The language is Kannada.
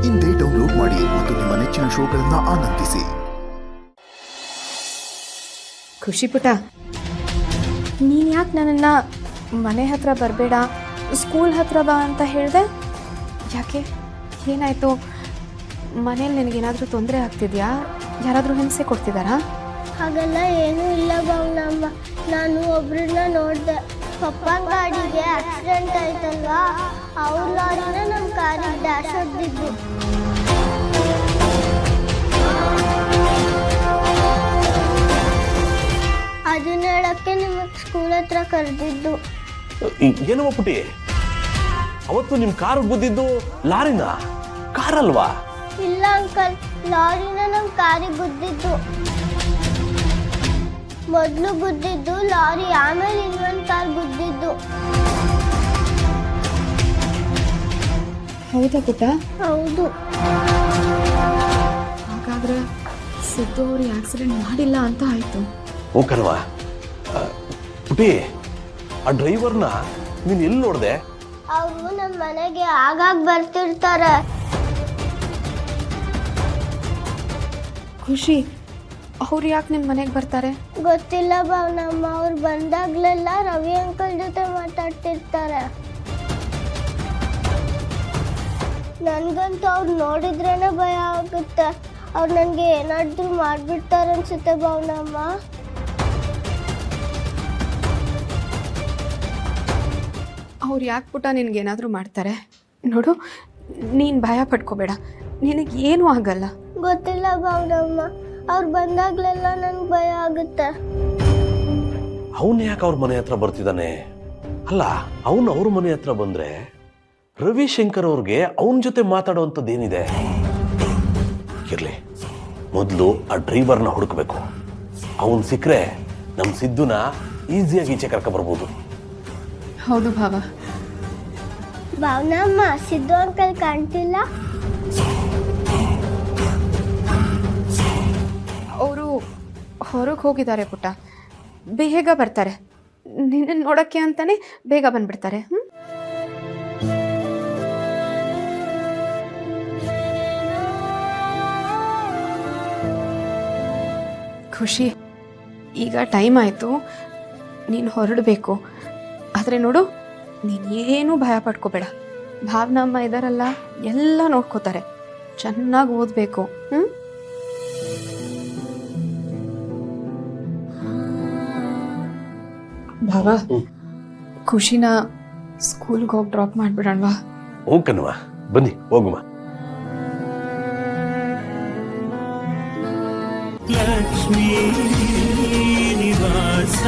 ಇಂದೇ ಡೌನ್ಲೋಡ್ ಮಾಡಿ ಮತ್ತು ನಿಮ್ಮ ನೆಚ್ಚಿನ ಶೋಗಳನ್ನು ಆನಂದಿಸಿ. ಖುಷಿ ಪುಟ, ನೀನು ಯಾಕೆ ನನ್ನನ್ನು ಮನೆ ಹತ್ರ ಬರಬೇಡ, ಸ್ಕೂಲ್ ಹತ್ರ ಬಾ ಅಂತ ಹೇಳಿದೆ? ಯಾಕೆ, ಏನಾಯಿತು? ಮನೇಲಿ ನಿನಗೇನಾದರೂ ತೊಂದರೆ ಆಗ್ತಿದೆಯಾ? ಯಾರಾದರೂ ಹಿಂಸೆ ಕೊಡ್ತಿದ್ದಾರಾ? ಹಾಗೆಲ್ಲ ಏನೂ ಇಲ್ಲ ಭಾವನಮ್ಮ. ನಾನು ಒಬ್ರನ್ನ ನೋಡಿದೆ. ಪಪ್ಪನ ಗಾಡಿಗೆ ಆಕ್ಸಿಡೆಂಟ್ ಆಯ್ತಲ್ವಾ, ಅವ್ರ ಲಾರಿನ ನಮ್ಮ ಕಾರಿಗೆ ಡ್ಯಾಶ್ ಹೊಡೆದಿದ್ದು. ಅದನ್ನ ಹೇಳಕ್ಕೆ ನಿಮಗೆ ಸ್ಕೂಲ್ ಹತ್ರ ಕರೆದಿದ್ದು. ಏನವ ಪುಟಿ, ಅವತ್ತು ನಿಮ್ ಕಾರ್ ಗುದ್ದಿದ್ದು ಲಾರಿನ, ಕಾರಲ್ವಾ? ಇಲ್ಲ ಅಂಕಲ್, ಲಾರಿನ ನಮ್ಮ ಕಾರಿಗೆ ಗುದ್ದಿದ್ದು. ಮೊದಲು ಗುದ್ದಿದ್ದು ಲಾರಿ, ಆಮೇಲೆ ಇನ್ನೊಂದು ಕಾರ್ ಗುದ್ದಿದ್ದು. ಹೌದಾ ಪುಟ್ಟ? ಹೌದು. ಹಾಗಾದ್ರೆ ಸಿದ್ದು ಅವ್ರಿಗೆ ಆಕ್ಸಿಡೆಂಟ್ ಮಾಡಿಲ್ಲ ಅಂತ ಆಯ್ತು. ಓ ಕಣವಾ. ಪುಟಿ, ಆ ಡ್ರೈವರ್ನ ನೀನ್ ಎಲ್ಲಿ ನೋಡ್ದೆ? ಅವರು ನಮ್ಮ ಮನೆಗೆ ಆಗಾಗ ಬರ್ತಿರ್ತಾರೆ. ಖುಷಿ, ಅವ್ರು ಯಾಕೆ ನಿಮ್ಮ ಮನೆಗೆ ಬರ್ತಾರೆ? ಗೊತ್ತಿಲ್ಲ ಭಾವನಮ್ಮ, ಅವ್ರು ಬಂದಾಗ್ಲೆಲ್ಲ ರವಿ ಅಂಕಲ್ ಜೊತೆ ಮಾತಾಡ್ತಿರ್ತಾರೆ. ನನ್ಗಂತೂ ಅವ್ರು ನೋಡಿದ್ರೇನೆ ಭಯ ಆಗುತ್ತೆ. ಅವ್ರು ನನಗೆ ಏನಾದ್ರೂ ಮಾಡ್ಬಿಡ್ತಾರೆ ಅನ್ಸುತ್ತೆ ಭಾವನಮ್ಮ. ಅವ್ರು ಯಾಕೆ ಪುಟ ನಿನಗೇನಾದರೂ ಮಾಡ್ತಾರೆ? ನೋಡು, ನೀನು ಭಯ ಪಡ್ಕೋಬೇಡ, ನಿನಗೇನೂ ಆಗಲ್ಲ. ಗೊತ್ತಿಲ್ಲ ಭಾವನಮ್ಮ, ಅವ್ರು ಬಂದಾಗ್ಲೆಲ್ಲ ನನ್ಗೆ ಭಯ ಆಗುತ್ತೆ. ಅವನ್ ಯಾಕೆ ಅವ್ರ ಮನೆ ಹತ್ರ ಬರ್ತಿದ್ದಾನೆ? ಅಲ್ಲ, ಅವನು ಅವ್ರ ಮನೆ ಹತ್ರ ಬಂದ್ರೆ ರವಿಶಂಕರ್ ಅವ್ರಿಗೆ ಅವನ ಜೊತೆ ಮಾತಾಡುವಂಥದ್ದೇನಿದೆ? ಇರ್ಲಿ, ಮೊದಲು ಆ ಡ್ರೈವರ್ನ ಹುಡುಕ್ಬೇಕು. ಅವನ್ ಸಿಕ್ಕರೆ ನಮ್ಮ ಸಿದ್ದುನ ಈಸಿಯಾಗಿ ಈಚೆ ಕರ್ಕ ಬರ್ಬೋದು. ಹೌದು ಭಾವ. ಭಾವನಮ್ಮ, ಸಿದ್ದು ಅಂಕಲ್ ಕಾಣ್ತಿಲ್ಲ. ಅವರು ಹೊರಗೆ ಹೋಗಿದ್ದಾರೆ ಪುಟ್ಟ, ಬೇಗ ಬರ್ತಾರೆ. ನಿನ್ನ ನೋಡೋಕ್ಕೆ ಅಂತಾನೆ ಬೇಗ ಬಂದ್ಬಿಡ್ತಾರೆ. ಖುಷಿ, ಈಗ ಟೈಮ್ ಆಯಿತು, ನೀನು ಹೊರಡಬೇಕು. ಆದರೆ ನೋಡು, ನೀನು ಏನೂ ಭಯ ಪಡ್ಕೋಬೇಡ. ಭಾವನಾ ಅಮ್ಮ ಇದ್ದಾರಲ್ಲ, ಎಲ್ಲ ನೋಡ್ಕೋತಾರೆ. ಚೆನ್ನಾಗಿ ಓದಬೇಕು. ಭಾವ, ಖುಷಿನ ಸ್ಕೂಲ್ಗೆ ಹೋಗಿ ಡ್ರಾಪ್ ಮಾಡಿಬಿಡೋಣವಾ? ಹೋಗ್ಕನ್ವಾ, ಬನ್ನಿ ಹೋಗುವ. ಲಕ್ಷ್ಮೀ ನಿವಾಸ